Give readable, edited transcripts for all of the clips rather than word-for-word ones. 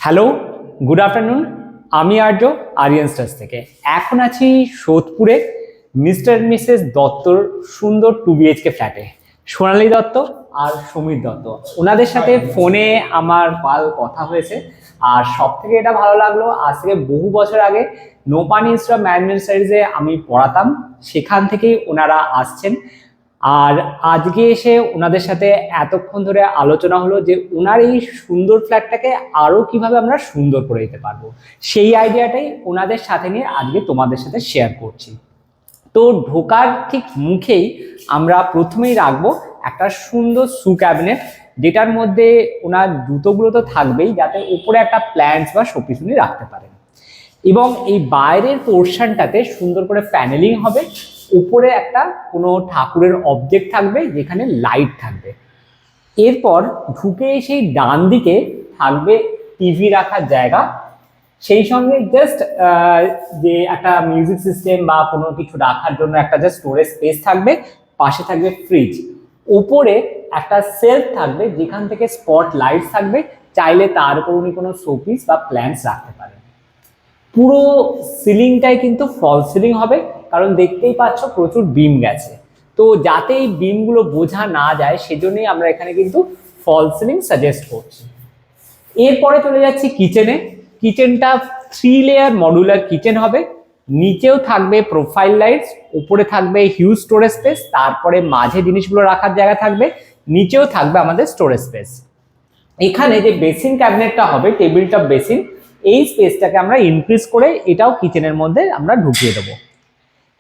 Hello, good afternoon. আমি আর্য Aryan stars থেকে। এখন আছি সোদপুরে মিস্টার মিসেস দত্তর সুন্দর 2 BHK ফ্ল্যাটে। সোনালী দত্ত আর সমীর দত্ত, ওনাদের সাথে ফোনে আমার কাল কথা হয়েছে। আর সব থেকে এটা ভালো লাগলো, আজ থেকে বহু বছর আগে নোপানি ইনস্টিটিউট অফ ম্যানেজমেন্ট স্টাডিজে আমি পড়াতাম, সেখান থেকেই ওনারা আসছেন। আর আজকে এসে ওনাদের সাথে এতক্ষণ ধরে আলোচনা হলো যে ওনার এই সুন্দর ফ্ল্যাটটাকে আরো কিভাবে আমরা সুন্দর করে দিতে পারবো, সেই আইডিয়াটাই ওনাদের সাথে নিয়ে আজকে তোমাদের সাথে শেয়ার করছি। তো ঢোকার ঠিক মুখেই আমরা প্রথমেই রাখবো একটা সুন্দর শু ক্যাবিনেট, যেটার মধ্যে ওনার জুতোগুলো তো থাকবেই, যাতে উপরে একটা প্ল্যান্টস বা শোপিস উনি রাখতে পারেন। এবং এই বাইরের পোর্শনটাতে সুন্দর করে প্যানেলিং হবে, উপরে একটা কোনো ঠাকুরের অবজেক্ট থাকবে যেখানে লাইট থাকবে। এরপর ঢুকে সেই ডান দিকে থাকবে টিভি রাখার জায়গা, সেই সঙ্গে জাস্ট যে একটা মিউজিক সিস্টেম বা কোনো কিছু রাখার জন্য একটা জাস্ট স্টোরেজ স্পেস থাকবে। পাশে থাকবে ফ্রিজ, ওপরে একটা সেলফ থাকবে যেখান থেকে স্পট লাইট থাকবে, চাইলে তার উপর উনি কোনো শোপিস বা প্ল্যান্টস রাখতে পারেন। পুরো সিলিংটাই কিন্তু ফল সিলিং হবে, কারণ দেখতেই পাচ্ছ প্রচুর বিম গেছে। তো যাতে এই বিমগুলো বোঝা না যায় সেজন্যই আমরা এখানে কিন্তু ফল সিলিং সাজেস্ট করছি। এরপরে চলে যাচ্ছি কিচেনে। কিচেনটা 3 লেয়ার মডুলার কিচেন হবে। নিচেও থাকবে প্রোফাইল লাইটস, উপরে থাকবে হিউজ স্টোরেজ স্পেস, তারপরে মাঝে জিনিসগুলো রাখার জায়গা থাকবে, নিচেও থাকবে আমাদের স্টোরেজ স্পেস। এখানে যে বেসিন ক্যাবিনেটটা হবে, টেবিল টপ বেসিন, এই স্পেসটাকে আমরা ইনক্রিজ করে এটাও কিচেনের মধ্যে আমরা ঢুকিয়ে দেবো।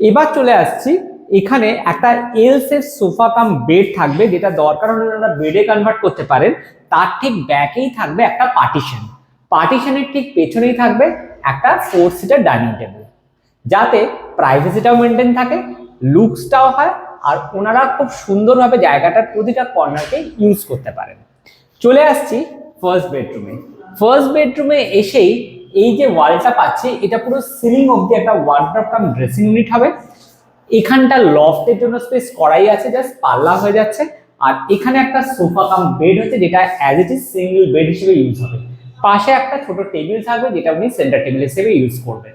এবার চলে আসছি, এখানে একটা এল শেপ সোফা কাম বেড থাকবে, যেটা দরকার হলে আপনারা বেডে কনভার্ট করতে পারেন। তার ঠিক ব্যাকেই থাকবে একটা পার্টিশন, পার্টিশনের ঠিক পেছনেই থাকবে একটা 4 সিটার ডাইনিং টেবিল, যাতে প্রাইভেসিটাও মেনটেন থাকে, লুকসটাও হয়, আর ওনারা খুব সুন্দরভাবে জায়গাটার প্রতিটা কর্নারকে ইউজ করতে পারেন। চলে আসছি ফার্স্ট বেডরুমে। ফার্স্ট বেডরুমে এসেই এই যে ওয়ালটা পাচ্ছি, এটা পুরো সিলিং অবধি একটা ওয়ার্ডরোব কাম ড্রেসিং ইউনিট হবে। এখানটা লফটের জন্য স্পেস করাই আছে, জাস্ট পাল্লা হয়ে যাচ্ছে। আর এখানে একটা সোফা কাম বেড হচ্ছে, যেটা as it is single bed হিসেবে ইউজ হবে। পাশে একটা ছোট টেবিল থাকবে, যেটা উনি সেন্টার টেবিল হিসেবে ইউজ করবেন।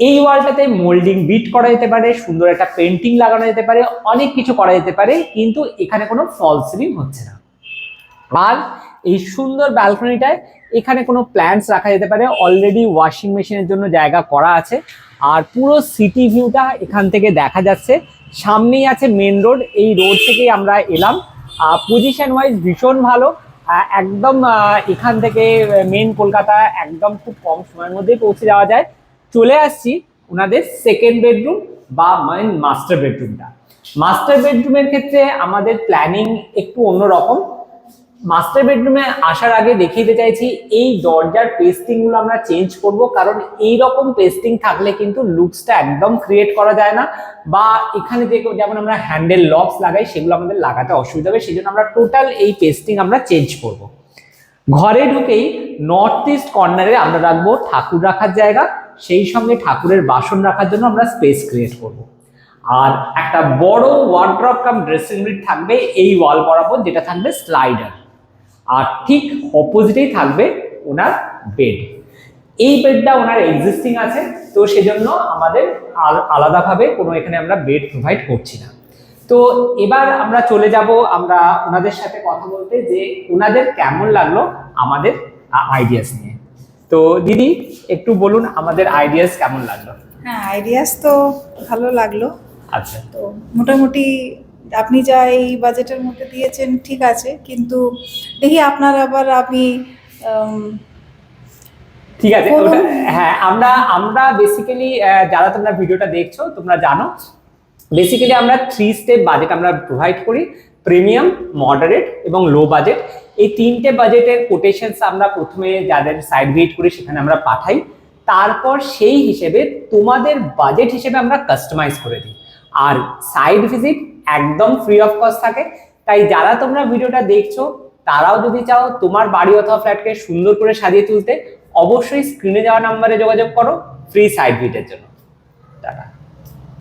এই ওয়ালটাতে মোল্ডিং বিট করা যেতে পারে, সুন্দর একটা পেন্টিং লাগানো যেতে পারে, অনেক কিছু করা যেতে পারে, কিন্তু এখানে কোনো ফল সিলিং হচ্ছে না। আর এই সুন্দর ব্যালকনিটায় এখানে কোনো প্ল্যান্টস রাখা যেতে পারে, অলরেডি ওয়াশিং মেশিনের জন্য জায়গা করা আছে। আর পুরো সিটি ভিউটা এখান থেকে দেখা যাচ্ছে, সামনেই আছে মেন রোড, এই রোড থেকেই আমরা এলাম। পজিশন ওয়াইজ ভীষণ ভালো, একদম এখান থেকে মেন কলকাতা একদম খুব কম সময়ের মধ্যেই পৌঁছে যাওয়া যায়। চলে আসছি ওনাদের সেকেন্ড বেডরুম বা মেন মাস্টার বেডরুমটা। মাস্টার বেডরুমের ক্ষেত্রে আমাদের প্ল্যানিং একটু অন্যরকম। মাস্টার বেডরুমে আসার আগে দেখিয়ে দিতে চাইছি, এই দরজার পেস্টিং গুলো আমরা চেঞ্জ করব, কারণ এই রকম পেস্টিং থাকলে কিন্তু লুকসটা একদম ক্রিয়েট করা যায় না, বা এখানে যেমন আমরা হ্যান্ডেল লকস লাগাই সেগুলো আমাদের লাগাতে অসুবিধা হবে, সেই জন্য আমরা টোটাল এই পেস্টিং আমরা চেঞ্জ করব। ঘরে ঢুকেই নর্থ ইস্ট কর্নারে আমরা রাখবো ঠাকুর রাখার জায়গা, সেই সঙ্গে ঠাকুরের বাসন রাখার জন্য আমরা স্পেস ক্রিয়েট করব। আর একটা বড় ওয়ার্ড্রপ কাম ড্রেসিং ইউনিট থাকবে এই ওয়াল বরাবর, যেটা থাকবে স্লাইডার। আর ঠিক অপোজিটেই থাকবে ওনার বেড। এই বেডটা ওনার এক্সিস্টিং আছে, তো সেজন্য আমাদের আলাদাভাবে কোনো এখানে আমরা বেড প্রোভাইড করছি না। তো এবার আমরা চলে যাব আমরা ওনাদের সাথে কথা বলতে, যে ওনাদের কেমন লাগলো আমাদের আইডিয়াস নিয়ে। তো দিদি একটু বলুন আমাদের আইডিয়াস কেমন লাগলো। হ্যাঁ, আইডিয়াস তো ভালো লাগলো। আচ্ছা, তো মোটামুটি আপনি যা এই বাজেটের মধ্যে দিয়েছেন ঠিক আছে, কিন্তু দেখি আপনার আবার আপনি ঠিক আছে। হ্যাঁ, আমরা বেসিক্যালি যারা তোমরা ভিডিওটা দেখছো তোমরা জানো, বেসিক্যালি আমরা 3 স্টেপ বাজেট আমরা প্রোভাইড করি: প্রিমিয়াম, মডারেট এবং লো বাজেট। এই 3টে বাজেটের কোটেশনস আমরা প্রথমে যাদের সাইট ভিজিট করি সেখানে আমরা পাঠাই, তারপর সেই হিসেবে তোমাদের বাজেট হিসেবে আমরা কাস্টমাইজ করে দিই। আর সাইট ভিজিট একদম ফ্রি অফ কস্ট থাকে, তাই যারা তোমরা ভিডিওটা দেখছো তারাও যদি চাও তোমার বাড়ি অথবা ফ্ল্যাটকে সুন্দর করে সাজিয়ে তুলতে, অবশ্যই স্ক্রিনে যাওয়া নাম্বারে যোগাযোগ করো ফ্রি সাইট ভিজিটের জন্য। টাটা।